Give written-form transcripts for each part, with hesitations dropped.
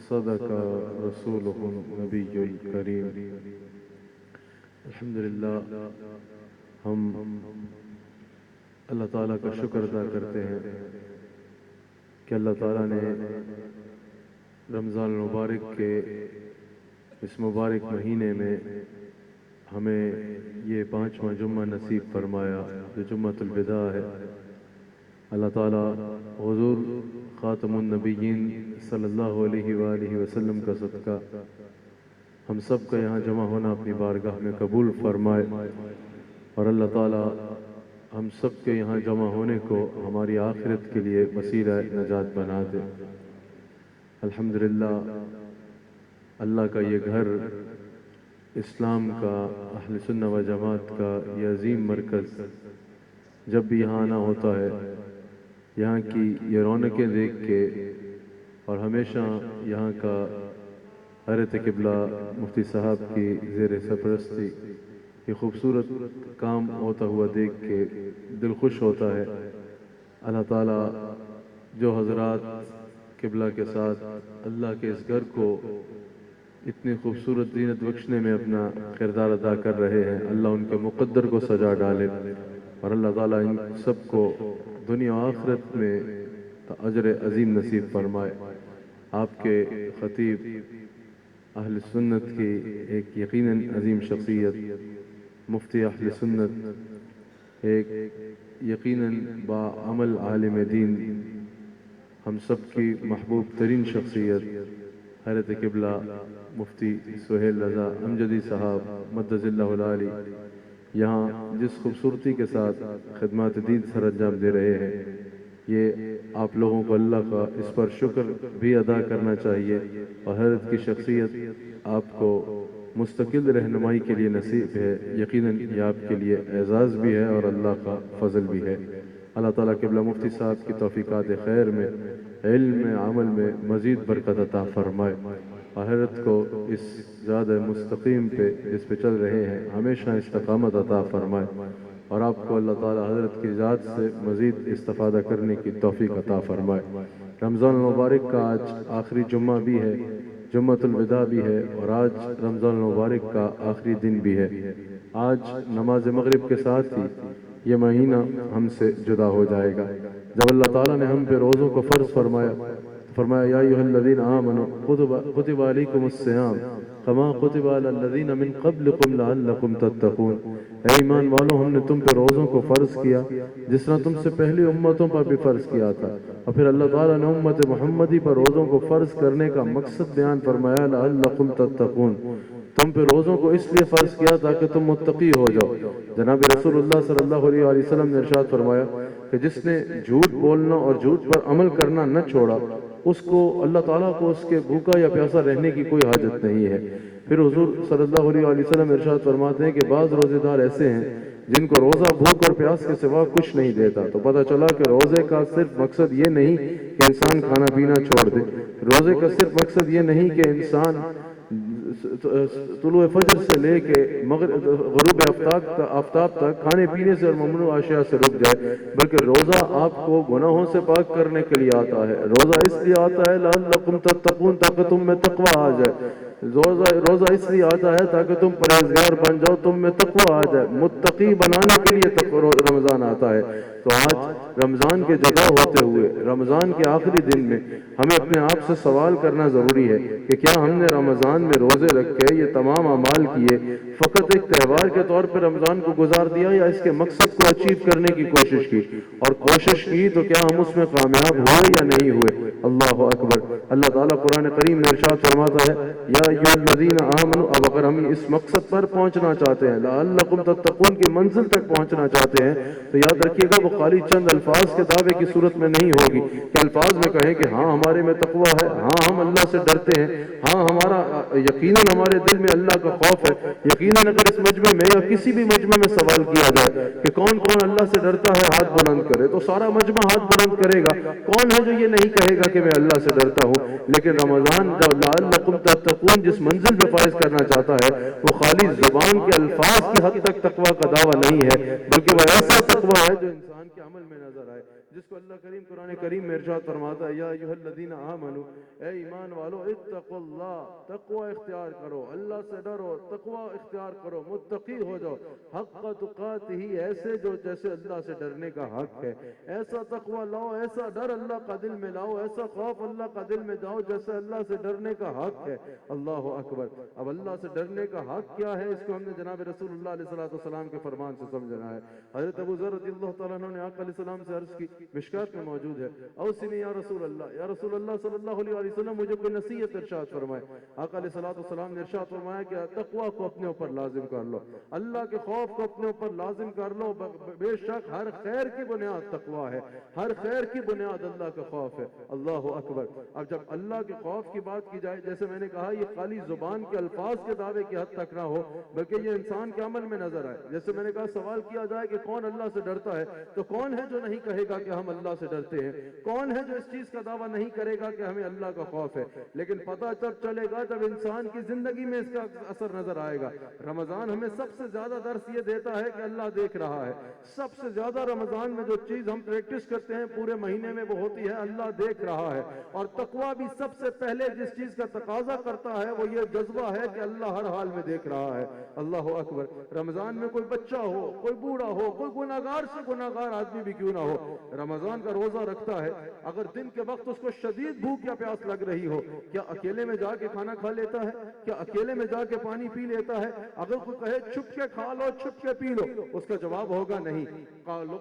وصدق رسوله النبی الکریم۔ الحمدللہ ہم اللہ تعالیٰ کا شکر ادا کرتے ہیں کہ اللہ تعالیٰ نے رمضان المبارک کے اس مبارک مہینے میں ہمیں یہ 5واں جمعہ نصیب فرمایا جو جمعۃ الوداع ہے۔ اللہ تعالیٰ حضور خاتم النبیین صلی اللہ علیہ وآلہ وسلم کا صدقہ ہم سب کا یہاں جمع ہونا اپنی بارگاہ میں قبول فرمائے، اور اللہ تعالیٰ ہم سب کے یہاں جمع ہونے کو ہماری آخرت کے لیے وسیلہ نجات بنا دے۔ الحمدللہ اللہ کا یہ گھر، اسلام کا، اہل سنہ و جماعت کا یہ عظیم مرکز، جب بھی یہاں آنا ہوتا ہے یہاں کی یہ رونقیں دیکھ کے اور ہمیشہ یہاں کا حضرت قبلہ مفتی صاحب کی زیر سرپرستی یہ خوبصورت کام ہوتا ہوا دیکھ کے دل خوش ہوتا ہے۔ اللہ تعالیٰ جو حضرات قبلہ کے ساتھ اللہ کے اس گھر کو اتنی خوبصورت زینت بخشنے میں اپنا کردار ادا کر رہے ہیں، اللہ ان کے مقدر کو سجا ڈالے، اور اللہ تعالیٰ ان سب کو دنیا و آخرت میں اجر عظیم نصیب فرمائے۔ آپ کے خطیب اہل سنت کی ایک یقیناً عظیم شخصیت، مفتی اہل سنت، ایک یقیناً باعمل عالم دین، ہم سب کی محبوب ترین شخصیت حضرت قبلہ مفتی سہیل رضا امجدی صاحب مدد اللہ العالی یہاں جس خوبصورتی کے ساتھ خدمات دین سر انجام دے رہے ہیں، یہ آپ لوگوں کو اللہ کا اس پر شکر بھی ادا کرنا چاہیے، اور حضرت کی شخصیت آپ کو مستقل رہنمائی کے لیے نصیب ہے، یقیناً یہ آپ کے لیے اعزاز بھی ہے اور اللہ کا فضل بھی ہے۔ اللہ تعالیٰ قبلہ مفتی صاحب کی توفیقات خیر میں، علم میں، عمل میں مزید برکت عطا فرمائے، اور حضرت کو اس زیادہ مستقیم پہ جس پہ چل رہے ہیں ہمیشہ استقامت عطا فرمائے، اور آپ کو اللہ تعالیٰ حضرت کی ذات سے مزید استفادہ کرنے کی توفیق عطا فرمائے۔ رمضان المبارک کا آج آخری جمعہ بھی ہے، جمعۃ الوداع بھی ہے، اور آج رمضان المبارک کا آخری دن بھی ہے۔ آج نماز مغرب کے ساتھ ہی یہ مہینہ ہم سے جدا ہو جائے گا۔ جب اللہ تعالیٰ نے ہم پہ روزوں کو فرض فرمایا یا ایھا الذین آمنوا کتب علیکم الصیام کما کتب علی الذین من قبلکم لعلکم تتقون، اے ایمان والو ہم نے تم پہ روزوں کو فرض کیا جس طرح تم سے پہلی امتوں پر بھی فرض کیا تھا، اور پھر اللہ تعالیٰ نے امت محمدی پر روزوں کو فرض کرنے کا مقصد بیان فرمایا لعلکم تتقون، تم پہ روزوں کو اس لیے فرض کیا تاکہ تم متقی ہو جاؤ۔ جناب رسول اللہ صلی اللہ علیہ وسلم نے ارشاد فرمایا کہ جس نے جھوٹ بولنا اور جھوٹ پر عمل کرنا نہ چھوڑا، اس کو اللہ تعالیٰ کو اس کے بھوکا یا پیاسا رہنے کی کوئی حاجت نہیں ہے۔ پھر حضور صلی اللہ علیہ وسلم ارشاد فرماتے ہیں کہ بعض روزے دار ایسے ہیں جن کو روزہ بھوک اور پیاس کے سوا کچھ نہیں دیتا، تو پتہ چلا کہ روزے کا صرف مقصد یہ نہیں کہ انسان کھانا پینا چھوڑ دے، روزے کا صرف مقصد یہ نہیں کہ انسان طلوع فجر سے لے کے غروب آفتاب تک کھانے پینے سے اور ممنوع اشیاء سے رک جائے، بلکہ روزہ آپ کو گناہوں سے پاک کرنے کے لیے آتا ہے۔ روزہ اس لیے آتا ہے لعلکم تتقون، تاکہ تم میں تقوی آ جائے۔ روزہ اس لیے آتا ہے تاکہ تم پرہیزگار بن جاؤ، تم میں تقوی آ جائے، متقی بنانے کے لیے رمضان آتا ہے۔ تو آج رمضان کے جدا ہوتے ہوئے رمضان کے آخری دن میں ہمیں اپنے آپ سے سوال کرنا ضروری ہے کہ کیا ہم نے رمضان میں روزے رکھے، یہ تمام اعمال کیے، فقط ایک تہوار کے طور پر رمضان کو گزار دیا، یا اس کے مقصد کو اچیو کرنے کی کوشش کی، اور کوشش کی تو کیا ہم اس میں کامیاب ہوئے یا نہیں ہوئے؟ اللہ اکبر۔ اللہ تعالیٰ قرآن کریم میں ارشاد فرماتا ہے یا ایھا الذین آمنوا، اب اگر ہم اس مقصد پر پہنچنا چاہتے ہیں، لعلکم تتقون کی منزل تک پہنچنا چاہتے ہیں، تو یاد رکھیے گا وہ خالی چند الفاظ کے دعوے کی صورت میں نہیں ہوگی کہ الفاظ میں کہیں کہ ہاں ہمارے میں تقویٰ ہے، ہاں ہم اللہ سے ڈرتے ہیں، ہاں ہمارا یقیناً ہمارے دل میں اللہ کا خوف ہے۔ یقیناً اگر اس مجمع میں یا کسی بھی مجمع میں سوال کیا جائے کہ کون کون اللہ سے ڈرتا ہے، ہاتھ بلند کرے، تو سارا مجمع ہاتھ بلند کرے گا۔ کون ہے جو یہ نہیں کہے گا کہ میں اللہ سے ڈرتا ہوں؟ لیکن رمضان جو لعلکم تتقون جس منزل پہ فائز کرنا چاہتا ہے، وہ خالی زبان کے الفاظ کی حد تک تقویٰ کا دعویٰ نہیں ہے، بلکہ وہ ایسا تقویٰ ہے جو انسان کے عمل میں نظر آئے۔ جس کو اللہ کریم قرآن کریم میں ارشاد فرماتا ہے یا ایھا الذین آمنو، اے ایمان والو، اتقوا اللہ، تقوی اختیار کرو، اللہ سے ڈرو، تقوی اختیار کرو، متقی ہو جاؤ، حق تقاتہ، ایسے جو جیسے اللہ سے ڈرنے کا حق ہے، ایسا تقوی لاؤ، ایسا ڈر اللہ کا دل میں لاؤ، ایسا خوف اللہ کا دل میں لاؤ جیسے اللہ سے ڈرنے کا حق ہے۔ اللہ اکبر۔ اب اللہ سے ڈرنے کا حق کیا ہے، اس کو ہم نے جناب رسول اللہ علیہ السلام کے فرمان سے سمجھنا ہے۔ حضرت ابو ذر رضی اللہ تعالیٰ عنہ نے آقا علیہ السلام سے عرض کی، مشکات میں موجود ہے، اوصنی یا رسول اللہ، یا رسول اللہ صلی اللہ علیہ وسلم مجھے کوئی نصیحت ارشاد فرمائے۔ آقا علیہ السلام نے ارشاد فرمایا کہ تقوی کو اپنے اوپر لازم کر لو، اللہ کے خوف کو اپنے اوپر لازم کر لو، بے شک ہر خیر کی بنیاد تقوی ہے، ہر خیر کی بنیاد اللہ کا خوف ہے۔ اللہ اکبر۔ اب جب اللہ کے خوف کی بات کی جائے، جیسے میں نے کہا یہ خالی زبان کے الفاظ کے دعوے کی حد تک نہ ہو بلکہ یہ انسان کے عمل میں نظر آئے۔ جیسے میں نے کہا سوال کیا جائے کہ کون اللہ سے ڈرتا ہے، تو کون ہے جو نہیں کہے گا کہ ہم اللہ سے ڈرتے ہیں؟ کون ہے جو اس چیز کا دعویٰ نہیں کرے گا کہ ہمیں اللہ کا خوف ہے؟ لیکن پتہ تب چلے گا جب انسان کی زندگی میں اس کا اثر نظر آئے گا۔ رمضان ہمیں سب سے زیادہ درس یہ دیتا ہے کہ اللہ دیکھ رہا ہے۔ سب سے زیادہ رمضان میں جو چیز ہم پریکٹس کرتے ہیں پورے مہینے میں وہ ہوتی ہے اللہ دیکھ رہا ہے۔ اور تقویٰ بھی سب سے پہلے جس چیز کا تقاضا کرتا ہے وہ یہ جذبہ ہے کہ اللہ ہر حال میں دیکھ رہا ہے۔ اللہ اکبر۔ رمضان میں کوئی بچہ ہو، کوئی بوڑھا ہو، کوئی گناہگار سے گناہگار آدمی بھی کیوں نہ ہو، رمضان کا روزہ رکھتا ہے، اگر دن کے وقت اس کو شدید بھوک یا پیاس لگ رہی ہو، کیا اکیلے میں جا کے کھانا کھا لیتا ہے؟ کیا اکیلے میں جا کے پانی پی لیتا ہے؟ اگر کوئی کہے چھپ کے کھا لو، چھپ کے پی لو، اس کا جواب ہوگا نہیں۔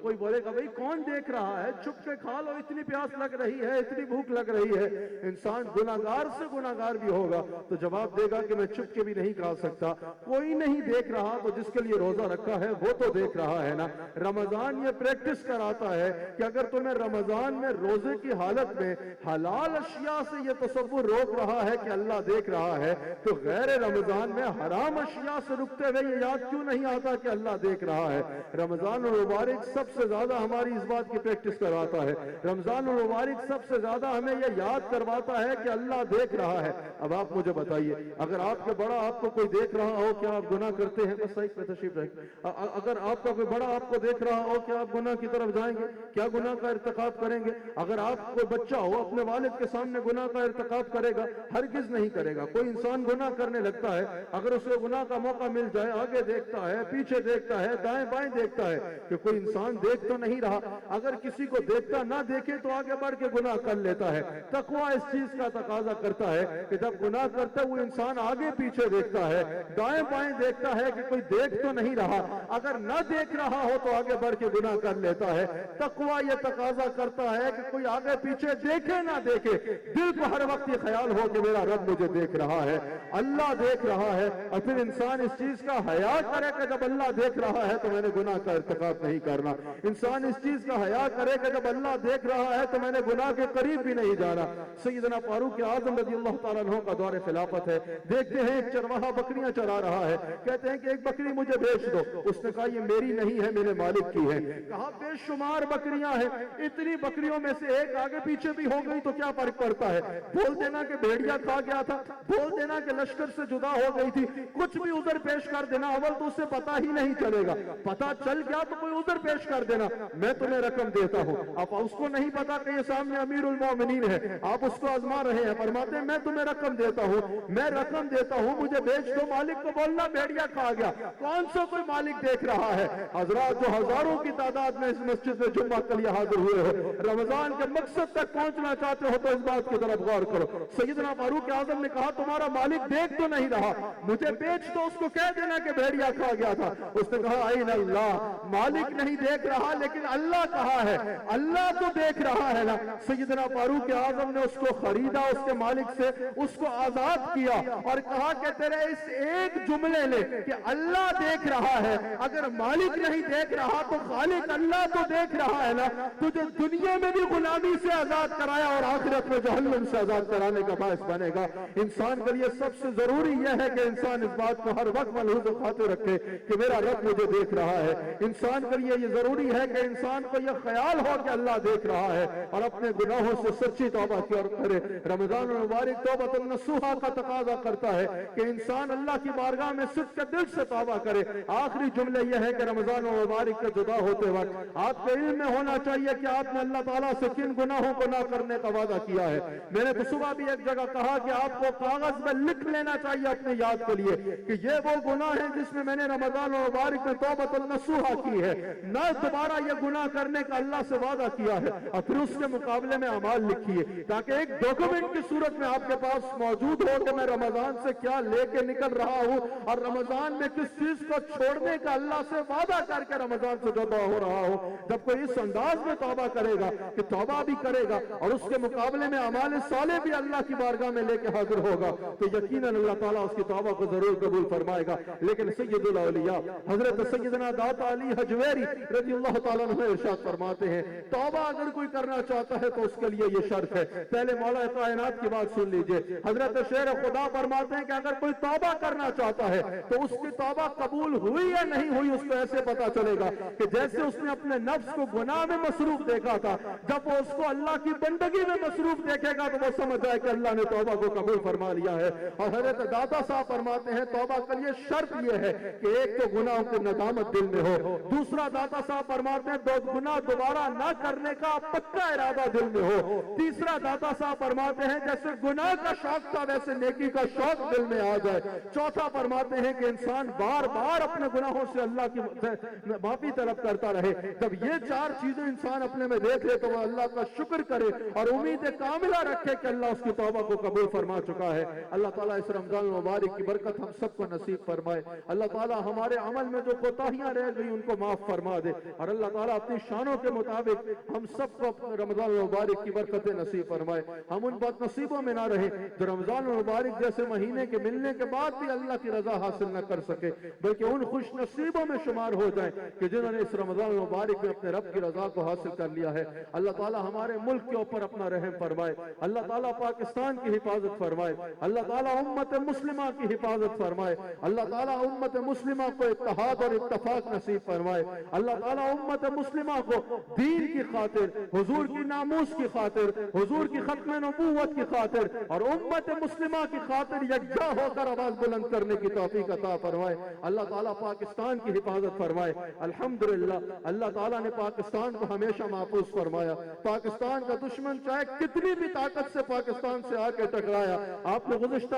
کوئی بولے گا بھئی کون دیکھ رہا ہے، چھپ کے کھا لو، اتنی پیاس لگ رہی ہے، اتنی بھوک لگ رہی ہے۔ انسان گناہگار سے گناہگار بھی ہوگا تو جواب دے گا کہ میں چھپ کے بھی نہیں کھا سکتا۔ کوئی نہیں دیکھ رہا تو جس کے لیے روزہ رکھا ہے وہ تو دیکھ رہا ہے نا۔ رمضان یہ پریکٹس کراتا ہے کہ اگر تمہیں رمضان میں روزے کی حالت میں حلال اشیاء سے یہ تصور روک رہا ہے کہ اللہ دیکھ رہا ہے، تو غیر رمضان میں حرام اشیاء سے رکتے ہوئے یہ یاد کیوں نہیں آتا کہ اللہ دیکھ رہا ہے؟ رمضان المبارک سب سے زیادہ ہماری اس بات کی پریکٹس کرواتا ہے۔ رمضان المبارک سب سے زیادہ ہمیں یہ یاد کرواتا ہے کہ اللہ دیکھ رہا ہے۔ اب آپ مجھے بتائیے، اگر آپ کے بڑا آپ کو کوئی دیکھ رہا ہو کیا آپ گناہ کرتے ہیں؟ بس صحیح پہ تشریف رکھیں۔ اگر آپ کا کوئی بڑا آپ کو دیکھ رہا ہو کیا آپ گناہ کی طرف جائیں گے؟ کیا گناہ کا ارتکاب کریں گے؟ اگر آپ کو بچہ ہو اپنے والد کے سامنے گناہ کا ارتکاب کرے گا؟ ہرگز نہیں کرے گا۔ کوئی انسان گناہ کرنے لگتا ہے، اگر اسے گناہ کا موقع مل جائے آگے دیکھتا ہے، پیچھے دیکھتا ہے، دائیں بائیں دیکھتا ہے کہ کوئی انسان دیکھ تو نہیں رہا۔ اگر کسی کو دیکھتا نہ دیکھے تو آگے بڑھ کے گناہ کر لیتا ہے۔ تقویٰ اس چیز کا تقاضا کرتا ہے کہ جب گناہ کرتا ہے وہ انسان آگے پیچھے دیکھتا ہے، دائیں بائیں دیکھتا ہے کہ کوئی دیکھ تو نہیں رہا۔ اگر نہ دیکھ رہا ہو تو آگے بڑھ کے گناہ کر لیتا ہے۔ تقویٰ یہ تقاضا کرتا ہے کہ کوئی آگے پیچھے دیکھے نہ دیکھے، دل کو ہر وقت یہ خیال ہو کہ میرا رب مجھے دیکھ رہا ہے، اللہ دیکھ رہا ہے۔ اور پھر انسان اس چیز کا حیا کرے کہ جب اللہ دیکھ رہا ہے تو میں نے گناہ کا ارتکاب نہیں کرنا۔ انسان اس چیز کا حیا کرے کہ جب اللہ دیکھ رہا ہے تو میں نے گناہ کے قریب بھی نہیں جانا۔ سیدنا فاروق اعظم رضی اللہ تعالیٰ عنہ کا دور خلافت ہے، دیکھتے ہیں ایک چرواہا بکریاں چرا رہا ہے، کہتے ہیں کہ ایک بکری مجھے بیچ دو۔ اس نے کہا یہ میری نہیں ہے، میرے مالک کی ہے۔ کہا بے شمار بکریاں ہیں، اتنی بکریوں میں سے ایک آگے پیچھے بھی ہو گئی تو کیا فرق پڑتا ہے؟ بول دینا کہ بھیڑیا کھا گیا تھا، بول دینا کہ لشکر سے جدا ہو گئی تھی، کچھ بھی عذر پیش کر دینا، اول تو اسے پتا ہی نہیں چلے گا، پتا چل گیا تو کوئی عذر پیش کر دینا، میں تمہیں رقم دیتا ہوں۔ اب اس کو نہیں پتا کہ یہ سامنے امیر المومنین ہے، آپ اس کو آزما رہے ہیں، فرماتے ہیں میں تمہیں رقم دیتا ہوں، میں رقم دیتا ہوں، مجھے بیچ دو۔ مالک کو بولنا بھیڑیا کھا گیا، کون سا کوئی مالک دیکھ رہا ہے؟ حضرات جو ہزاروں کی تعداد میں اس مسجد میں جمعہ کے لیے حاضر ہوئے ہو، رمضان کے مقصد تک پہنچنا چاہتے ہو تو اس بات کی طرف غور کرو۔ سیدنا فاروق اعظم نے کہا تمہارا مالک دیکھ تو نہیں رہا، مجھے بیچ دو، اس کو کہہ دینا کہ بھیڑیا کھا گیا تھا۔ اس نے کہا این اللہ، مالک نہیں دیکھ رہا لیکن اللہ کہا ہے، اللہ تو دیکھ رہا ہے نا۔ سیدنا فاروق اعظم نے اس کو خریدا اس کے مالک سے، اس کو آزاد کیا اور کہا کہ تیرے اس ایک جملے نے کہ اللہ دیکھ رہا ہے، اگر مالک نہیں دیکھ رہا تو خالق اللہ تو دیکھ رہا ہے نا، تجھے دنیا میں بھی غلامی سے آزاد کرایا اور آخرت میں جہنم سے آزاد کرانے کا باعث بنے گا۔ انسان کے لیے سب سے ضروری یہ ہے کہ انسان اس بات کو ہر وقت ملحوظ خاطر رکھے کہ میرا رب مجھے دیکھ رہا ہے۔ انسان کے لیے یہ ضروری ہے کہ انسان کو یہ خیال ہو کہ اللہ دیکھ رہا ہے اور اپنے گناہوں سے سچی توبہ کرے۔ رمضان المبارک توبۃ نصوحہ کا تقاضا کرتا ہے کہ انسان اللہ کی بارگاہ میں صدق کے دل سے توبہ کرے۔ آخری جملے یہ ہے کہ رمضان المبارک کے جدا ہوتے وقت آپ کو علم میں ہونا چاہیے کہ آپ نے اللہ تعالیٰ سے کن گناہوں کو نہ کرنے کا وعدہ کیا ہے۔ میں نے تو صبح بھی ایک جگہ کہا کہ آپ کو کاغذ میں لکھ لینا چاہیے اپنے یاد کے لیے کہ یہ وہ گناہ ہے جس میں نے رمضان المبارک میں توبۃ النصوحہ کی ہے، نہ دوبارہ یہ گناہ کرنے کا اللہ سے وعدہ کیا ہے، اور پھر اس کے مقابلے میں اعمال لکھیے تاکہ ایک ڈاکومنٹ کی صورت میں آپ کے پاس موجود ہو کہ میں رمضان سے کیا لے کے نکل رہا ہوں اور رمضان میں کس چیز کو چھوڑنے کا اللہ سے وعدہ کر کے رمضان سے جدا ہو رہا ہو۔ جب کوئی اس انداز میں توبہ کرے گا کہ توبہ بھی کرے گا اور اس کے مقابلے میں اعمال صالح بھی اللہ کی بارگاہ میں لے کے حاضر ہوگا تو یقیناً اللہ تعالیٰ اس کی توبہ کو ضرور قبول فرمائے گا۔ لیکن سید الاولیاء حضرت سیدنا داتا علی حجویری رضی اللہ تعالیٰ عنہ ارشاد فرماتے ہیں توبہ اگر کوئی کرنا چاہتا ہے تو اس کے لیے یہ شرط ہے۔ پہلے مولا کائنات کی بات سن لیجئے، حضرت شیر خدا فرماتے ہیں کہ اگر کوئی توبہ کرنا چاہتا ہے تو اس کی توبہ قبول ہوئی یا نہیں ہوئی اس کو ایسے پتا چلے گا کہ جیسے اس نے اپنے نفس کو گناہ میں مصروف دیکھا تھا، جب وہ اس کو اللہ کی بندگی میں مصروف دیکھے گا تو وہ سمجھ جائے کہ اللہ نے توبہ کو قبول فرما لیا ہے۔ اور حضرت داتا صاحب فرماتے ہیں توبہ کے لیے شرط یہ ہے کہ ایک تو گناہوں کی ندامت دل میں ہو، دوسرا داتا صاحب فرماتے ہیں دو گناہ دوبارہ نہ کرنے کا پکا ارادہ دل میں ہو، تیسرا داتا صاحب فرماتے ہیں جیسے گناہ کا شوق تھا ویسے نیکی کا شوق دل میں آ جائے، چوتھا فرماتے ہیں کہ انسان بار بار اپنے گناہوں سے اللہ کی معافی طلب کرتا رہے۔ جب یہ چار چیزیں انسان اپنے میں دیکھ لے تو وہ اللہ کا شکر کرے اور امید کاملہ رکھے کہ اللہ اس کی توبہ کو قبول فرما چکا ہے۔ اللہ تعالیٰ اس رمضان المبارک کی برکت ہم سب کو نصیب فرمائے۔ اللہ تعالیٰ ہمارے عمل میں جو کوتاہیاں رہ گئی ان کو معاف فرما دے اور اللہ تعالیٰ اپنی شانوں کے مطابق ہم سب کو رمضان المبارک کی برکتیں نصیب فرمائے۔ ہم ان بد نصیبوں میں نہ رہے جو رمضان المبارک جیسے مہینے کے ملنے کے بعد بھی اللہ کی رضا حاصل نہ کر سکے، بلکہ ان خوش نصیبوں میں شمار ہو جائیں کہ جنہوں نے اس رمضان المبارک میں اپنے رب کی رضا کو حاصل کر لیا ہے۔ اللہ تعالیٰ ہمارے ملک کے اوپر اپنا رحم فرمائے، اللہ تعالیٰ پاکستان کی حفاظت فرمائے، اللہ تعالیٰ امت مسلمہ کی حفاظت فرمائے، اللہ تعالیٰ امت مسلمہ کو اتحاد اور اتفاق نصیب فرمائے، اللہ تعالیٰ امت مسلمہ کو دین کی خاطر، حضور کی ناموس کی خاطر، حضور کی ختم نبوت کی خاطر اور امت مسلمہ کی خاطر یکجا ہو کر آواز بلند کرنے کی توفیق عطا فرمائے۔ اللہ تعالیٰ پاکستان کی حفاظت فرمائے۔ الحمدللہ اللہ تعالیٰ نے پاکستان کو ہمیشہ محفوظ فرمایا۔ پاکستان کا دشمن چاہے کتنی بھی طاقت سے پاکستان سے آ کے ٹکرایا، آپ نے گزشتہ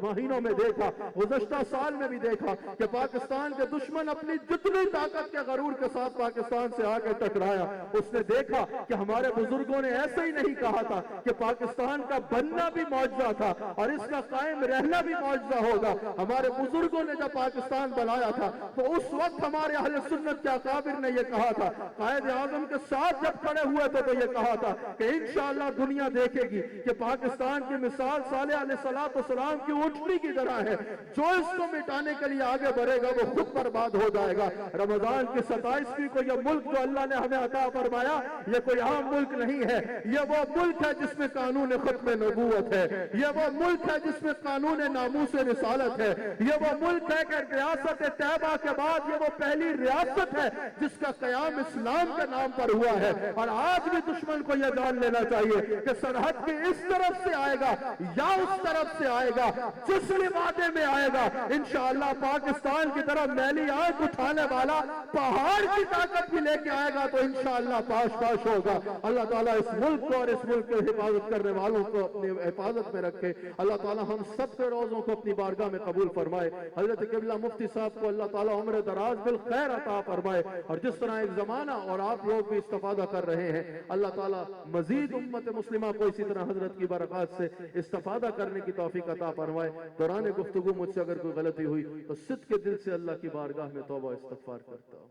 مہینوں میں دیکھا، گزشتہ سال میں بھی دیکھا کہ پاکستان کے دشمن اپنی جتنی طاقت کے غرور کے ساتھ پاکستان سے آ کے ٹکرایا۔ اس نے دیکھا کہ ہمارے بزرگوں نے ایسے ہی نہیں کہا تھا کہ پاکستان کا بننا بھی معجزہ تھا اور اس کا قائم رہنا بھی معجزہ ہوگا۔ ہمارے بزرگوں نے جب پاکستان بنایا تھا تو اس وقت ہمارے اہل سنت کے اکابر نے یہ کہا تھا، قائد اعظم کے ساتھ جب کھڑے ہوئے تھے تو یہ کہا تھا کہ انشاءاللہ دنیا دیکھے گی کہ پاکستان کی مثال صالح علیہ السلام کی اونٹنی کی طرح ہے، جو اس کو مٹانے کے لیے آگے بڑھے گا وہ خود برباد ہو جائے گا۔ رمضان کی 27ویں کو یہ ملک جو اللہ نے ہمیں عطا فرمایا یہ کوئی عام ملک نہیں ہے، یہ وہ ملک ہے جس میں قانون ختم نبوت ہے، یہ وہ ملک ہے جس میں قانون ناموس رسالت ہے، یہ وہ ملک ہے کہ ریاست طیبہ کے بعد یہ وہ پہلی ریاست ہے جس کا قیام اسلام کے نام پر ہوا ہے۔ اور آج بھی دشمن کو یہ جان لینا چاہیے کہ سرحد کی اس طرف سے آئے گا یا اس طرف سے آئے گا، جس وعدے میں آئے گا انشاءاللہ پاکستان کی طرف میلی آنکھ اٹھانے والا پہاڑ کی طاقت بھی لے کے آئے گا تو انشاءاللہ پاش پاش ہوگا۔ اللہ تعالیٰ اس ملک کو اور اس ملک کے حفاظت کرنے والوں کو اپنی حفاظت میں رکھے۔ اللہ تعالیٰ ہم سب کے روزوں کو اپنی بارگاہ میں قبول فرمائے۔ حضرت قبلہ مفتی صاحب کو اللہ تعالیٰ عمر دراز بالخیر عطا فرمائے اور جس طرح ایک زمانہ اور آپ لوگ بھی استفادہ کر رہے ہیں اللہ تعالیٰ مزید امت مسلمہ کو اسی طرح حضرت کی برکات سے استفادہ کرنے کی توفیق عطا فرمائے۔ دوران گفتگو مجھ سے اگر کوئی غلطی ہوئی تو صدق کے دل سے اللہ کی بارگاہ میں توبہ استغفار کرتا ہوں۔